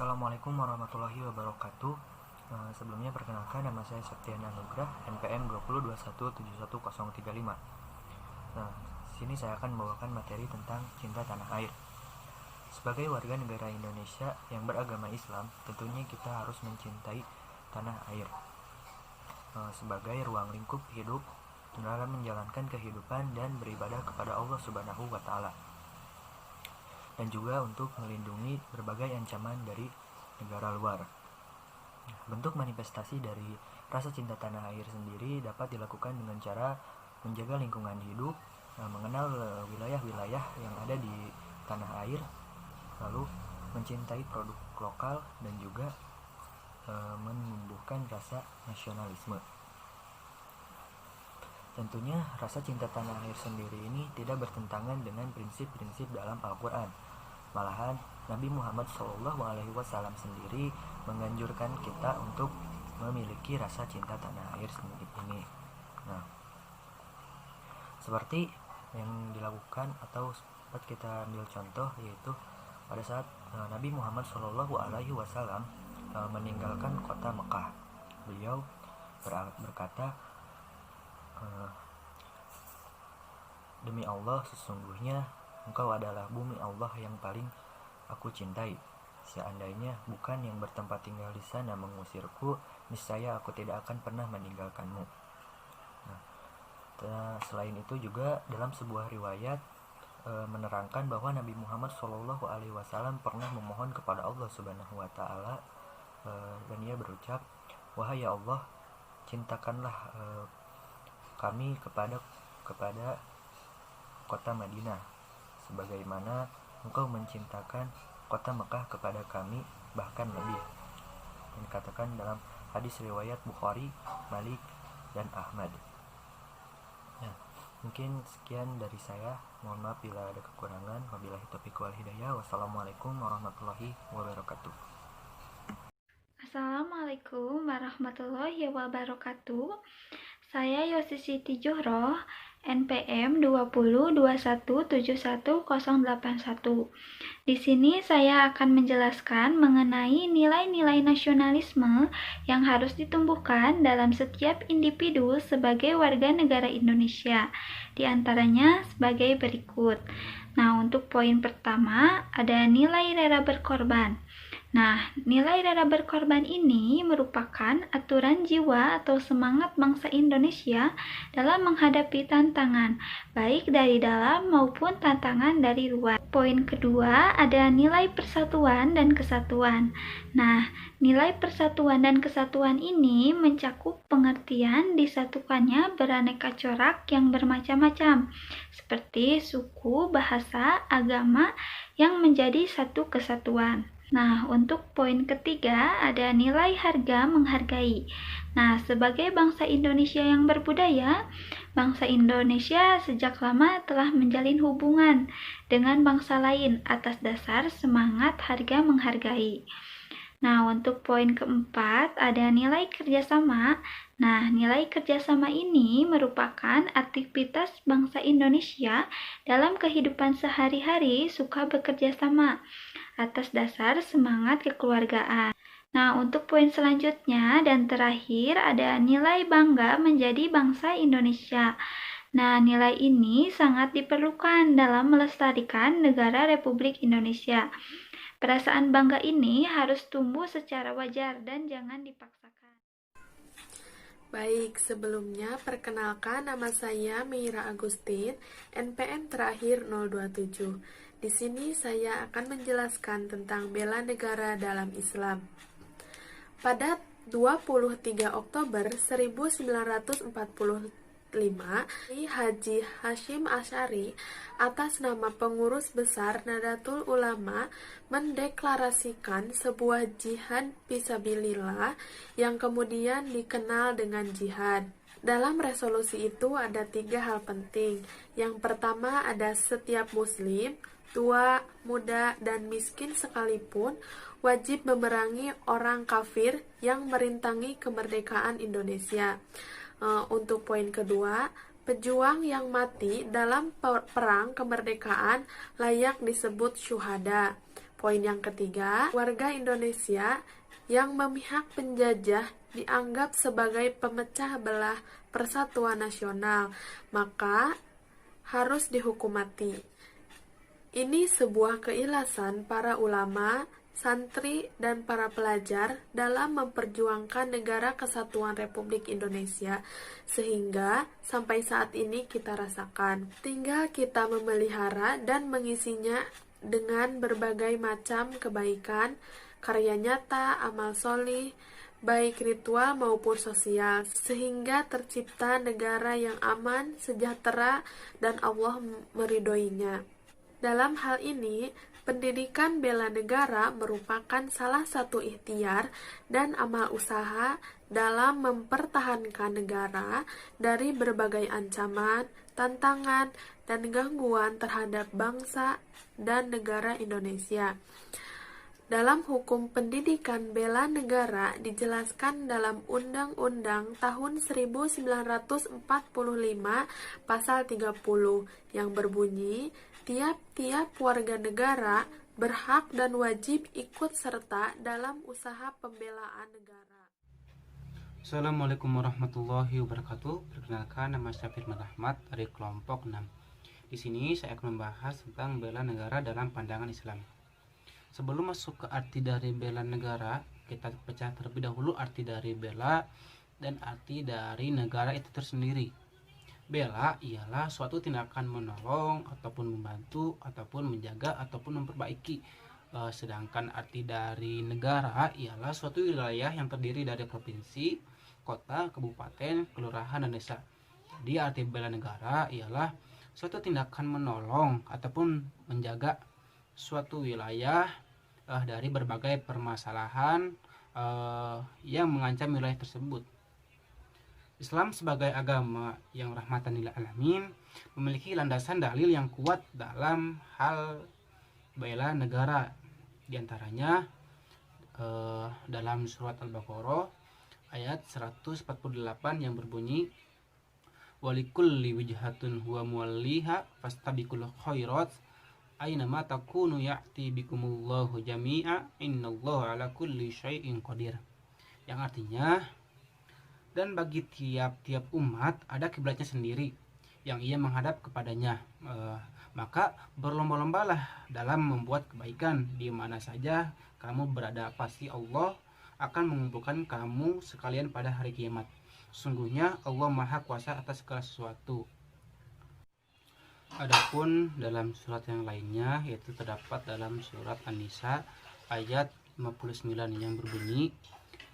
Assalamualaikum warahmatullahi wabarakatuh. Sebelumnya perkenalkan, nama saya Septian Anugrah, NPM 2021717035. Sini saya akan membawakan materi tentang cinta tanah air. Sebagai warga negara Indonesia yang beragama Islam, tentunya kita harus mencintai tanah air sebagai ruang lingkup hidup dalam menjalankan kehidupan dan beribadah kepada Allah Subhanahu wa Ta'ala, dan juga untuk melindungi berbagai ancaman dari negara luar. Bentuk manifestasi dari rasa cinta tanah air sendiri dapat dilakukan dengan cara menjaga lingkungan hidup, mengenal wilayah-wilayah yang ada di tanah air, lalu mencintai produk lokal, dan juga menumbuhkan rasa nasionalisme. Tentunya rasa cinta tanah air sendiri ini tidak bertentangan dengan prinsip-prinsip dalam Al-Quran. Malahan Nabi Muhammad SAW sendiri menganjurkan kita untuk memiliki rasa cinta tanah air sendiri ini. Seperti yang dilakukan atau sempat kita ambil contoh, yaitu pada saat Nabi Muhammad SAW meninggalkan kota Mekah, beliau berkata, demi Allah, sesungguhnya engkau adalah bumi Allah yang paling aku cintai. Seandainya bukan yang bertempat tinggal di sana mengusirku, niscaya aku tidak akan pernah meninggalkanmu. Selain itu juga dalam sebuah riwayat menerangkan bahwa Nabi Muhammad SAW pernah memohon kepada Allah Subhanahu wa Ta'ala, dan ia berucap, wahai ya Allah, cintakanlah kami kepada kota Madinah sebagaimana engkau mencintakan kota Mekah kepada kami, bahkan lebih. Dan dikatakan dalam hadis riwayat Bukhari, Malik, dan Ahmad. Mungkin sekian dari saya. Mohon maaf bila ada kekurangan. Wabillahi taufiq wal hidayah. Wassalamualaikum warahmatullahi wabarakatuh. Assalamualaikum warahmatullahi wabarakatuh. Saya Yosi Siti Juhroh, NPM 2021711081. Di sini saya akan menjelaskan mengenai nilai-nilai nasionalisme yang harus ditumbuhkan dalam setiap individu sebagai warga negara Indonesia. Di antaranya sebagai berikut. Untuk poin pertama ada nilai rela berkorban. Nilai rela berkorban ini merupakan aturan jiwa atau semangat bangsa Indonesia dalam menghadapi tantangan, baik dari dalam maupun tantangan dari luar. Poin kedua ada nilai persatuan dan kesatuan. Nilai persatuan dan kesatuan ini mencakup pengertian disatukannya beraneka corak yang bermacam-macam, seperti suku, bahasa, agama yang menjadi satu kesatuan. Untuk poin ketiga ada nilai harga menghargai. Sebagai bangsa Indonesia yang berbudaya, bangsa Indonesia sejak lama telah menjalin hubungan dengan bangsa lain atas dasar semangat harga menghargai. Untuk poin keempat ada nilai kerjasama. Nilai kerjasama ini merupakan aktivitas bangsa Indonesia dalam kehidupan sehari-hari suka bekerja sama atas dasar semangat kekeluargaan. Untuk poin selanjutnya dan terakhir ada nilai bangga menjadi bangsa Indonesia. Nilai ini sangat diperlukan dalam melestarikan negara Republik Indonesia. Perasaan bangga ini harus tumbuh secara wajar dan jangan dipaksakan. Baik, sebelumnya perkenalkan, nama saya Meira Agustin, NPM terakhir 027. Di sini saya akan menjelaskan tentang bela negara dalam Islam. Pada 23 Oktober 1945, Haji Hashim Asy'ari atas nama pengurus besar Nahdlatul Ulama mendeklarasikan sebuah jihad fisabilillah yang kemudian dikenal dengan jihad. Dalam resolusi itu ada 3 hal penting. Yang pertama ada setiap muslim, tua, muda, dan miskin sekalipun wajib memerangi orang kafir yang merintangi kemerdekaan Indonesia. Untuk poin kedua, pejuang yang mati dalam perang kemerdekaan layak disebut syuhada. Poin yang ketiga, warga Indonesia yang memihak penjajah dianggap sebagai pemecah belah persatuan nasional, maka harus dihukum mati. Ini sebuah keikhlasan para ulama, santri, dan para pelajar dalam memperjuangkan negara kesatuan Republik Indonesia, sehingga sampai saat ini kita rasakan. Tinggal kita memelihara dan mengisinya dengan berbagai macam kebaikan, karya nyata, amal solih, baik ritual maupun sosial, sehingga tercipta negara yang aman, sejahtera, dan Allah meridhoinya. Dalam hal ini, pendidikan bela negara merupakan salah satu ikhtiar dan amal usaha dalam mempertahankan negara dari berbagai ancaman, tantangan, dan gangguan terhadap bangsa dan negara Indonesia. Dalam hukum pendidikan bela negara dijelaskan dalam Undang-Undang tahun 1945 pasal 30 yang berbunyi, tiap-tiap warga negara berhak dan wajib ikut serta dalam usaha pembelaan negara. Assalamualaikum warahmatullahi wabarakatuh. Perkenalkan, nama saya Firman Rahmat dari kelompok 6. Di sini saya akan membahas tentang bela negara dalam pandangan Islam. Sebelum masuk ke arti dari bela negara, kita pecah terlebih dahulu arti dari bela dan arti dari negara itu tersendiri. Bela ialah suatu tindakan menolong ataupun membantu ataupun menjaga ataupun memperbaiki. Sedangkan arti dari negara ialah suatu wilayah yang terdiri dari provinsi, kota, kabupaten, kelurahan, dan desa. Jadi arti bela negara ialah suatu tindakan menolong ataupun menjaga suatu wilayah dari berbagai permasalahan yang mengancam wilayah tersebut. Islam sebagai agama yang rahmatan lil alamin memiliki landasan dalil yang kuat dalam hal bela negara. Di antaranya dalam surat Al-Baqarah ayat 148 yang berbunyi, walikulli wijhatun huwa muwalliha fastabiqul khairat aynama takunu ya'ti bikumullahu jami'a innallaha ala kulli syai'in qadir. Yang artinya, dan bagi tiap-tiap umat ada kiblatnya sendiri yang ia menghadap kepadanya, maka berlomba-lombalah dalam membuat kebaikan di mana saja kamu berada, pasti Allah akan mengumpulkan kamu sekalian pada hari kiamat. Sungguhnya Allah Maha Kuasa atas segala sesuatu. Adapun dalam surat yang lainnya, yaitu terdapat dalam surat An-Nisa ayat 59 yang berbunyi,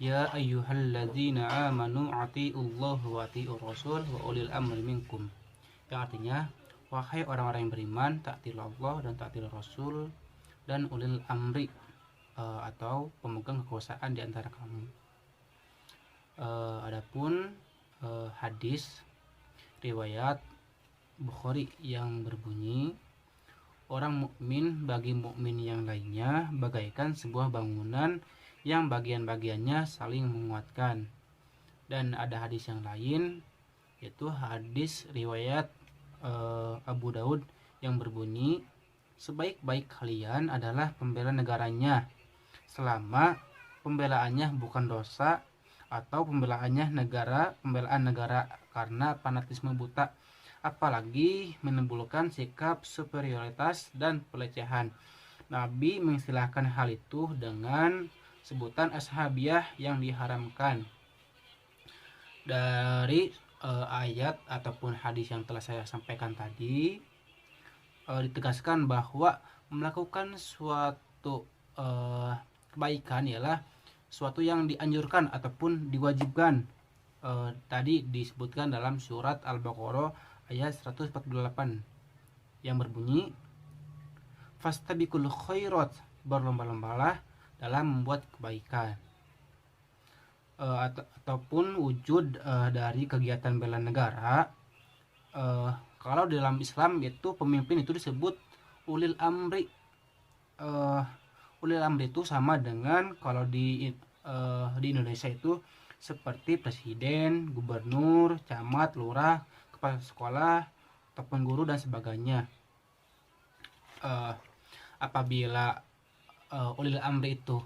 ya ayyuhalladzina amanu atiullaha wa atiur rasul wa ulil amri minkum. Yang artinya, wahai orang-orang yang beriman, taatilah Allah dan taatilah Rasul dan ulil amri atau pemegang kekuasaan di antara kamu. Adapun hadis riwayat Bukhari yang berbunyi, orang mukmin bagi mukmin yang lainnya bagaikan sebuah bangunan yang bagian-bagiannya saling menguatkan. Dan ada hadis yang lain, yaitu hadis riwayat Abu Daud yang berbunyi, sebaik-baik kalian adalah pembela negaranya selama pembelaannya bukan dosa atau pembelaan negara karena fanatisme buta, apalagi menimbulkan sikap superioritas dan pelecehan. Nabi mengistilahkan hal itu dengan sebutan ashabiyah yang diharamkan. Dari ayat ataupun hadis yang telah saya sampaikan tadi, ditegaskan bahwa melakukan suatu kebaikan ialah suatu yang dianjurkan ataupun diwajibkan. Tadi disebutkan dalam surat Al-Baqarah ayat 148 yang berbunyi, fastabiqul khairat, berlomba-lombalah dalam membuat kebaikan. Ataupun wujud dari kegiatan bela negara, kalau dalam Islam itu pemimpin itu disebut ulil amri. Ulil amri itu sama dengan kalau di Indonesia itu seperti presiden, gubernur, camat, lurah, kepala sekolah, ataupun guru dan sebagainya. Apabila ulil amri itu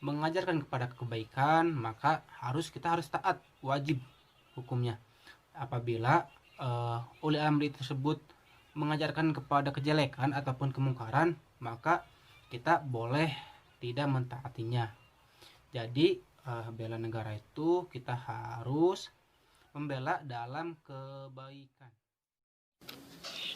mengajarkan kepada kebaikan, maka kita harus taat, wajib hukumnya. Apabila ulil amri tersebut mengajarkan kepada kejelekan ataupun kemungkaran, maka kita boleh tidak mentaatinya. Jadi bela negara itu kita harus membela dalam kebaikan.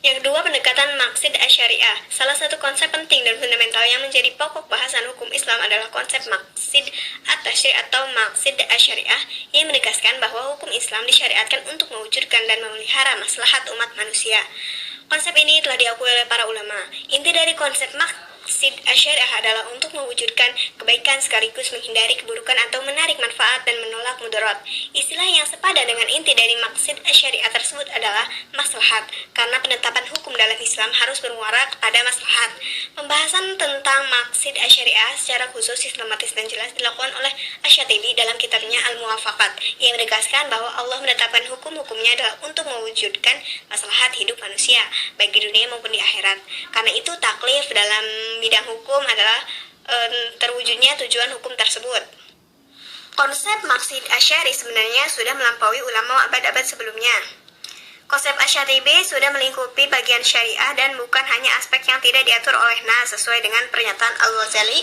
Yang kedua, pendekatan maqsid asy-syariah. Salah satu konsep penting dan fundamental yang menjadi pokok bahasan hukum Islam adalah konsep maqsid at-tasyri' atau maqsid asy-syariah yang menegaskan bahwa hukum Islam disyariatkan untuk mewujudkan dan memelihara maslahat umat manusia. Konsep ini telah diakui oleh para ulama. Inti dari konsep maqsid asy-syariah adalah untuk mewujudkan kebaikan sekaligus menghindari keburukan atau menarik manfaat dan menolak mudarat. Istilah yang sepadan dengan inti dari maqsid asy-syariah tersebut adalah maslahat, karena penetapan hukum dalam Islam harus bermuara kepada maslahat. Pembahasan tentang maqsid asy-syariah secara khusus, sistematis dan jelas dilakukan oleh Asy-Syatibi dalam kitabnya Al-Muwafaqat, yang menegaskan bahwa Allah menetapkan hukum-hukumnya adalah untuk mewujudkan maslahat hidup manusia, baik di dunia maupun di akhirat. Karena itu taklif dalam bidang hukum adalah terwujudnya tujuan hukum tersebut. Konsep maqsid asy-syari' sebenarnya sudah melampaui ulama abad-abad sebelumnya. Konsep Asy-Syatibi sudah melingkupi bagian syariah dan bukan hanya aspek yang tidak diatur oleh nas. Sesuai dengan pernyataan Al-Ghazali,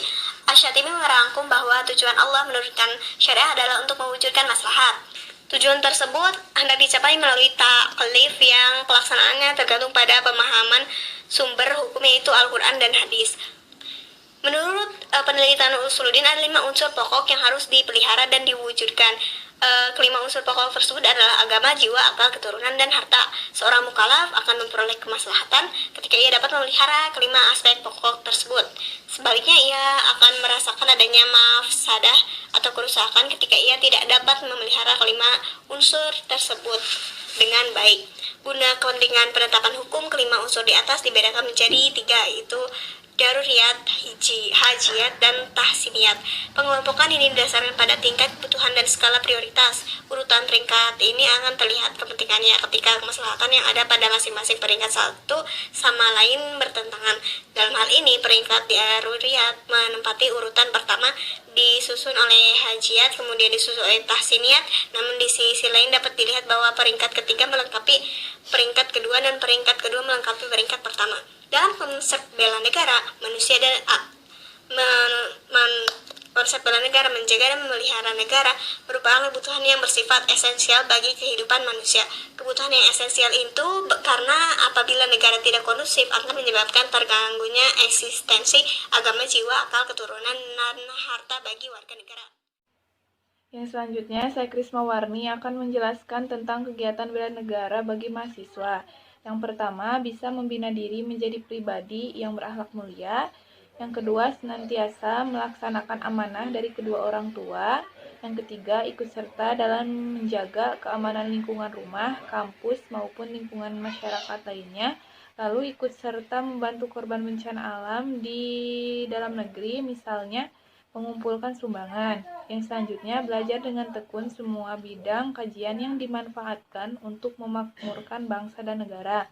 Asy-Syatibi merangkum bahwa tujuan Allah menurunkan syariah adalah untuk mewujudkan maslahat. Tujuan tersebut hendak dicapai melalui taklif yang pelaksanaannya tergantung pada pemahaman sumber hukum, yaitu Al-Quran dan hadis. Menurut penelitian Usuluddin, ada 5 unsur pokok yang harus dipelihara dan diwujudkan. Kelima unsur pokok tersebut adalah agama, jiwa, akal, keturunan, dan harta. Seorang mukallaf akan memperoleh kemaslahatan ketika ia dapat memelihara kelima aspek pokok tersebut. Sebaliknya, ia akan merasakan adanya mafsadah atau kerusakan ketika ia tidak dapat memelihara kelima unsur tersebut dengan baik. Guna kepentingan penetapan hukum, kelima unsur di atas dibedakan menjadi 3, yaitu daruriyat, hajiyat, dan tahsiniyat. Pengelompokan ini didasarkan pada tingkat kebutuhan dan skala prioritas. Urutan peringkat ini akan terlihat kepentingannya ketika kemaslahatan yang ada pada masing-masing peringkat satu sama lain bertentangan. Dalam hal ini, peringkat daruriyat menempati urutan pertama, disusun oleh hajiyat, kemudian disusun oleh tahsiniyat. Namun di sisi lain dapat dilihat bahwa peringkat ketiga melengkapi peringkat kedua dan peringkat kedua melengkapi peringkat pertama. Dalam konsep bela negara, konsep bela negara menjaga dan memelihara negara merupakan kebutuhan yang bersifat esensial bagi kehidupan manusia. Kebutuhan yang esensial itu karena apabila negara tidak kondusif akan menyebabkan terganggunya eksistensi agama, jiwa, akal, keturunan, dan harta bagi warga negara. Yang selanjutnya, saya Krisma Warni akan menjelaskan tentang kegiatan bela negara bagi mahasiswa. Yang pertama, bisa membina diri menjadi pribadi yang berakhlak mulia. Yang kedua, senantiasa melaksanakan amanah dari kedua orang tua. Yang ketiga, ikut serta dalam menjaga keamanan lingkungan rumah, kampus, maupun lingkungan masyarakat lainnya. Lalu ikut serta membantu korban bencana alam di dalam negeri, misalnya mengumpulkan sumbangan. Yang selanjutnya, belajar dengan tekun semua bidang kajian yang dimanfaatkan untuk memakmurkan bangsa dan negara.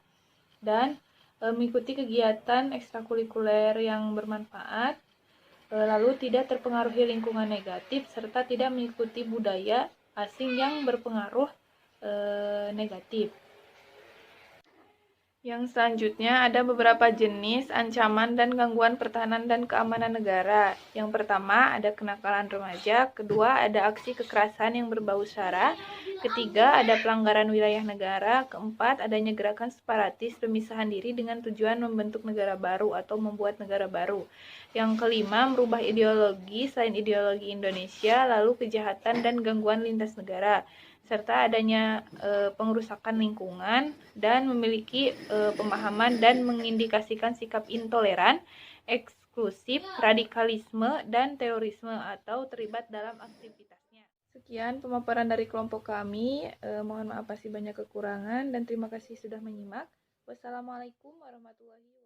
Dan mengikuti kegiatan ekstrakurikuler yang bermanfaat, lalu tidak terpengaruhi lingkungan negatif, serta tidak mengikuti budaya asing yang berpengaruh negatif. Yang selanjutnya ada beberapa jenis ancaman dan gangguan pertahanan dan keamanan negara. Yang pertama ada kenakalan remaja, kedua ada aksi kekerasan yang berbau sara, ketiga ada pelanggaran wilayah negara, keempat adanya gerakan separatis pemisahan diri dengan tujuan membentuk negara baru atau membuat negara baru. Yang kelima merubah ideologi selain ideologi Indonesia, lalu kejahatan dan gangguan lintas negara, serta adanya pengerusakan lingkungan dan memiliki pemahaman dan mengindikasikan sikap intoleran, eksklusif, radikalisme, dan terorisme atau terlibat dalam aktivitasnya. Sekian pemaparan dari kelompok kami. Mohon maaf masih banyak kekurangan dan terima kasih sudah menyimak. Wassalamualaikum warahmatullahi wabarakatuh.